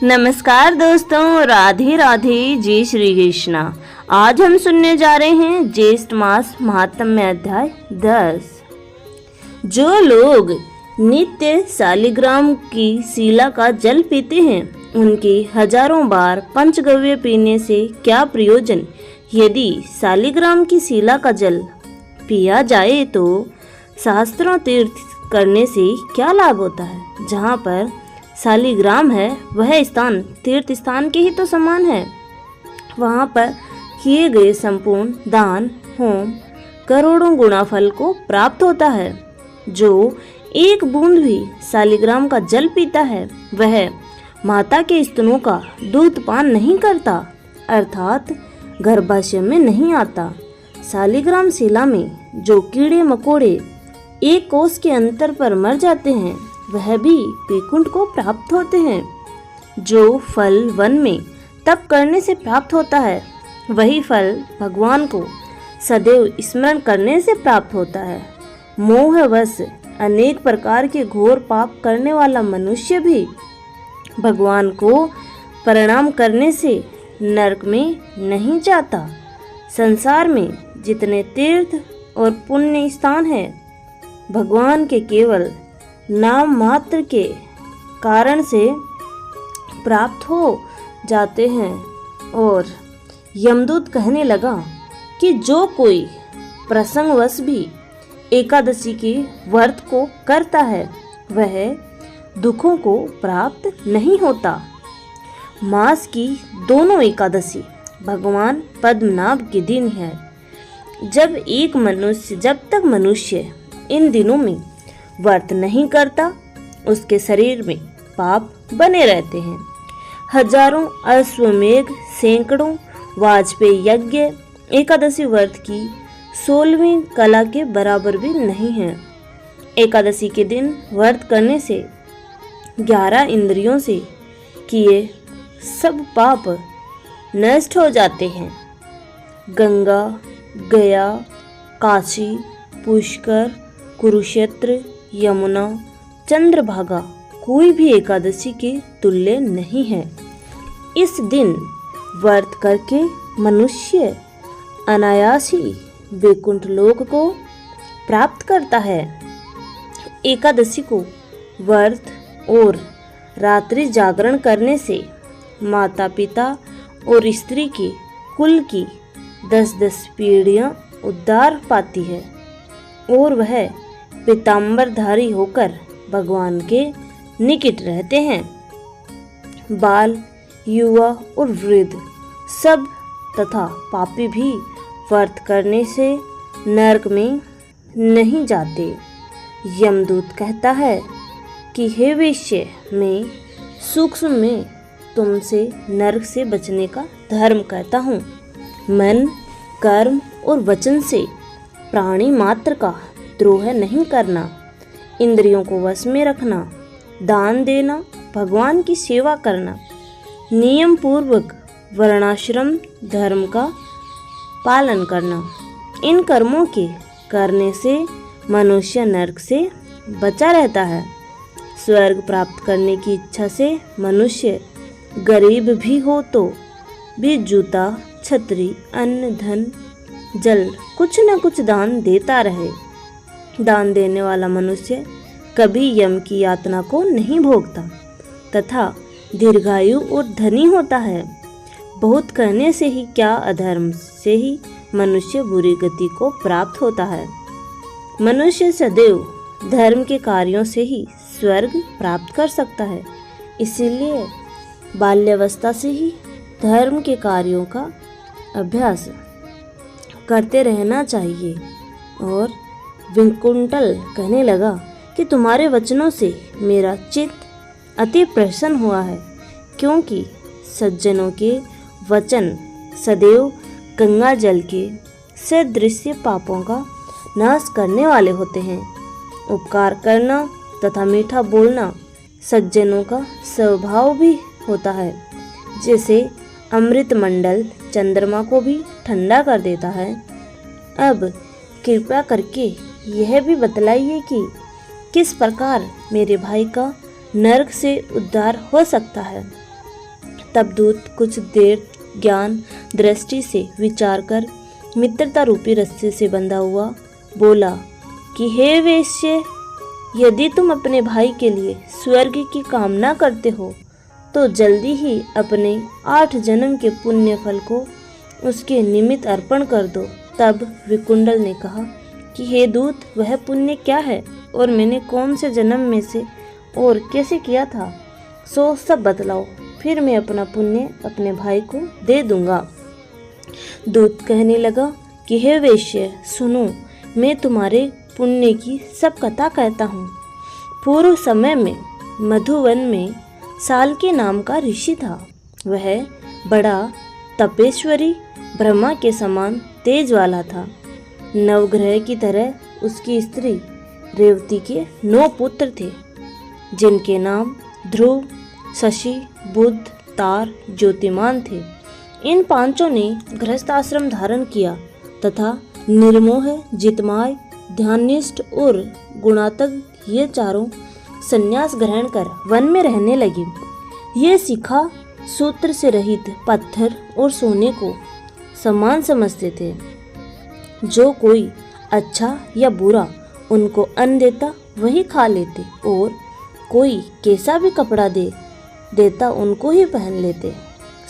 नमस्कार दोस्तों, राधे राधे, जय श्री कृष्णा। आज हम सुनने जा रहे हैं ज्येष्ठ मास महात्म्य अध्याय 10। जो लोग नित्य शालिग्राम की शिला का जल पीते हैं उनके हजारों बार पंचगव्य पीने से क्या प्रयोजन। यदि शालिग्राम की शिला का जल पिया जाए तो सहस्त्रों तीर्थ करने से क्या लाभ होता है। जहाँ पर शालिग्राम है वह स्थान तीर्थ स्थान के ही तो समान है। वहाँ पर किए गए संपूर्ण दान होम करोड़ों गुना फल को प्राप्त होता है। जो एक बूंद भी शालिग्राम का जल पीता है वह माता के स्तनों का दूध पान नहीं करता, अर्थात गर्भाशय में नहीं आता। शालिग्राम शिला में जो कीड़े मकोड़े एक कोस के अंतर पर मर जाते हैं वह भी वैकुंठ को प्राप्त होते हैं। जो फल वन में तप करने से प्राप्त होता है वही फल भगवान को सदैव स्मरण करने से प्राप्त होता है। मोहवश अनेक प्रकार के घोर पाप करने वाला मनुष्य भी भगवान को प्रणाम करने से नरक में नहीं जाता। संसार में जितने तीर्थ और पुण्य स्थान हैं भगवान के केवल नाम मात्र के कारण से प्राप्त हो जाते हैं। और यमदूत कहने लगा कि जो कोई प्रसंगवश भी एकादशी के व्रत को करता है वह दुखों को प्राप्त नहीं होता। मास की दोनों एकादशी भगवान पद्मनाभ के दिन है। जब तक मनुष्य इन दिनों में व्रत नहीं करता उसके शरीर में पाप बने रहते हैं। हजारों अश्वमेघ सैकड़ों वाजपेयी यज्ञ एकादशी व्रत की 16वीं कला के बराबर भी नहीं है। एकादशी के दिन व्रत करने से 11 इंद्रियों से किए सब पाप नष्ट हो जाते हैं। गंगा, गया, काशी, पुष्कर, कुरुक्षेत्र, यमुना, चंद्रभागा कोई भी एकादशी के तुल्य नहीं है। इस दिन व्रत करके मनुष्य अनायास ही वैकुंठ लोक को प्राप्त करता है। एकादशी को व्रत और रात्रि जागरण करने से माता पिता और स्त्री के कुल की 10-10 पीढ़ियां उद्धार पाती है और वह पीताम्बरधारी होकर भगवान के निकट रहते हैं। बाल, युवा और वृद्ध सब तथा पापी भी व्रत करने से नरक में नहीं जाते। यमदूत कहता है कि हे वेश्य, मैं सूक्ष्म में तुमसे नरक से बचने का धर्म कहता हूँ। मन, कर्म और वचन से प्राणी मात्र का द्रोह नहीं करना, इंद्रियों को वश में रखना, दान देना, भगवान की सेवा करना, नियम पूर्वक वर्णाश्रम धर्म का पालन करना। इन कर्मों के करने से मनुष्य नरक से बचा रहता है। स्वर्ग प्राप्त करने की इच्छा से मनुष्य गरीब भी हो तो भी जूता, छतरी, अन्न, धन, जल कुछ न कुछ दान देता रहे। दान देने वाला मनुष्य कभी यम की यातना को नहीं भोगता तथा दीर्घायु और धनी होता है। बहुत कहने से ही क्या अधर्म से ही मनुष्य बुरी गति को प्राप्त होता है। मनुष्य सदैव धर्म के कार्यों से ही स्वर्ग प्राप्त कर सकता है। इसीलिए बाल्यावस्था से ही धर्म के कार्यों का अभ्यास करते रहना चाहिए। और विकुंठल कहने लगा कि तुम्हारे वचनों से मेरा चित्त अति प्रसन्न हुआ है, क्योंकि सज्जनों के वचन सदैव गंगा जल के सदृश पापों का नाश करने वाले होते हैं। उपकार करना तथा मीठा बोलना सज्जनों का स्वभाव भी होता है। जैसे अमृत मंडल चंद्रमा को भी ठंडा कर देता है। अब कृपया करके यह भी बतलाइए कि किस प्रकार मेरे भाई का नरक से उद्धार हो सकता है। तब दूत कुछ देर ज्ञान दृष्टि से विचार कर मित्रता रूपी रस्से से बंधा हुआ बोला कि हे वेश्ये, यदि तुम अपने भाई के लिए स्वर्ग की कामना करते हो तो जल्दी ही अपने 8 जन्म के पुण्य फल को उसके निमित्त अर्पण कर दो। तब विकुंडल ने कहा कि हे दूत, वह पुण्य क्या है और मैंने कौन से जन्म में से और कैसे किया था, सो सब बतलाओ, फिर मैं अपना पुण्य अपने भाई को दे दूंगा। दूत कहने लगा कि हे वेश्य, सुनो, मैं तुम्हारे पुण्य की सब कथा कहता हूँ। पूर्व समय में मधुवन में साल्की नाम का ऋषि था। वह बड़ा तपेश्वरी ब्रह्मा के समान तेज वाला था। नवग्रह की तरह उसकी स्त्री रेवती के 9 पुत्र थे, जिनके नाम ध्रुव, शशि, बुध, तार, ज्योतिमान थे। इन 5 ने गृहस्थ आश्रम धारण किया तथा निर्मोह, जितमाय, ध्याननिष्ठ और गुणात्मक ये चारों संन्यास ग्रहण कर वन में रहने लगे। ये शिखा सूत्र से रहित पत्थर और सोने को समान समझते थे। जो कोई अच्छा या बुरा उनको अन्न देता वही खा लेते और कोई कैसा भी कपड़ा देता उनको ही पहन लेते।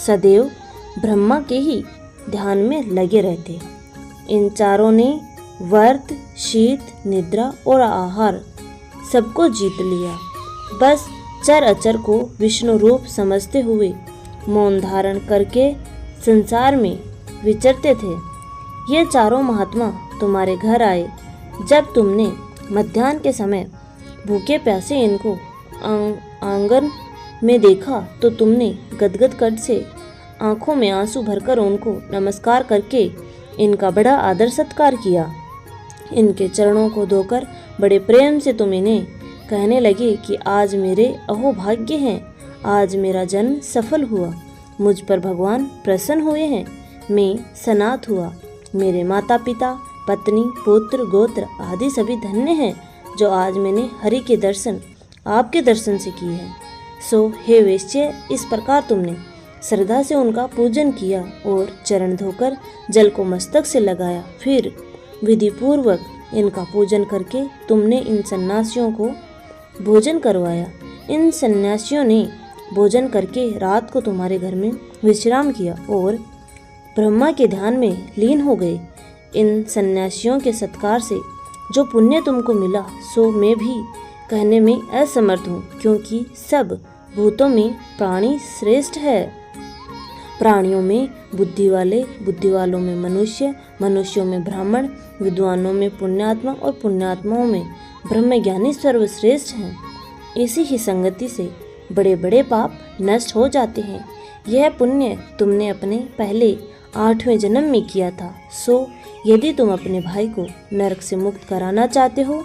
सदैव ब्रह्मा के ही ध्यान में लगे रहते। इन चारों ने व्रत, शीत, निद्रा और आहार सबको जीत लिया। बस चर अचर को विष्णु रूप समझते हुए मौन धारण करके संसार में विचरते थे। ये चारों महात्मा तुम्हारे घर आए। जब तुमने मध्याह्न के समय भूखे प्यासे इनको आंगन में देखा तो तुमने गदगद कंठ से आंखों में आंसू भरकर उनको नमस्कार करके इनका बड़ा आदर सत्कार किया। इनके चरणों को धोकर बड़े प्रेम से तुम इन्हें कहने लगे कि आज मेरे अहोभाग्य हैं, आज मेरा जन्म सफल हुआ, मुझ पर भगवान प्रसन्न हुए हैं, मैं सनात हुआ, मेरे माता पिता, पत्नी, पुत्र, गोत्र आदि सभी धन्य हैं जो आज मैंने हरि के दर्शन आपके दर्शन से किए हैं। सो हे वेश्य, इस प्रकार तुमने श्रद्धा से उनका पूजन किया और चरण धोकर जल को मस्तक से लगाया। फिर विधि पूर्वक इनका पूजन करके तुमने इन सन्यासियों को भोजन करवाया। इन सन्यासियों ने भोजन करके रात को तुम्हारे घर में विश्राम किया और ब्रह्मा के ध्यान में लीन हो गए। इन सन्यासियों के सत्कार से जो पुण्य तुमको मिला सो मैं भी कहने में असमर्थ हूँ, क्योंकि सब भूतों में प्राणी श्रेष्ठ है। प्राणियों में बुद्धि वाले, बुद्धि वालों में मनुष्य, मनुष्यों में ब्राह्मण, विद्वानों में पुण्यात्मा और पुण्यात्माओं में ब्रह्मज्ञानी सर्वश्रेष्ठ हैं। इसी ही संगति से बड़े बड़े पाप नष्ट हो जाते हैं। यह पुण्य तुमने अपने पहले 8वें जन्म में किया था। सो यदि तुम अपने भाई को नरक से मुक्त कराना चाहते हो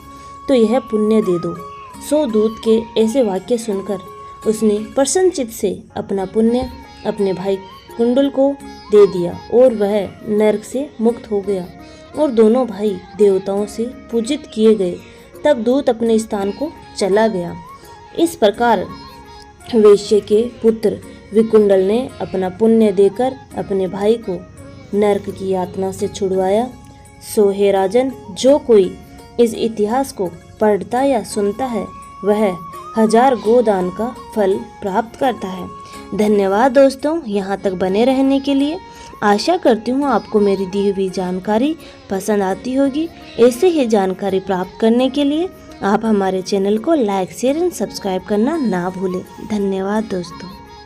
तो यह पुण्य दे दो। सो दूत के ऐसे वाक्य सुनकर उसने प्रसन्नचित से अपना पुण्य अपने भाई कुंडल को दे दिया और वह नरक से मुक्त हो गया और दोनों भाई देवताओं से पूजित किए गए। तब दूत अपने स्थान को चला गया। इस प्रकार वैश्य के पुत्र विकुंडल ने अपना पुण्य देकर अपने भाई को नरक की यातना से छुड़वाया। सो हे राजन, जो कोई इस इतिहास को पढ़ता या सुनता है वह 1000 गोदान का फल प्राप्त करता है। धन्यवाद दोस्तों, यहाँ तक बने रहने के लिए। आशा करती हूँ आपको मेरी दी हुई जानकारी पसंद आती होगी। ऐसे ही जानकारी प्राप्त करने के लिए आप हमारे चैनल को लाइक, शेयर एंड सब्सक्राइब करना ना भूलें। धन्यवाद दोस्तों।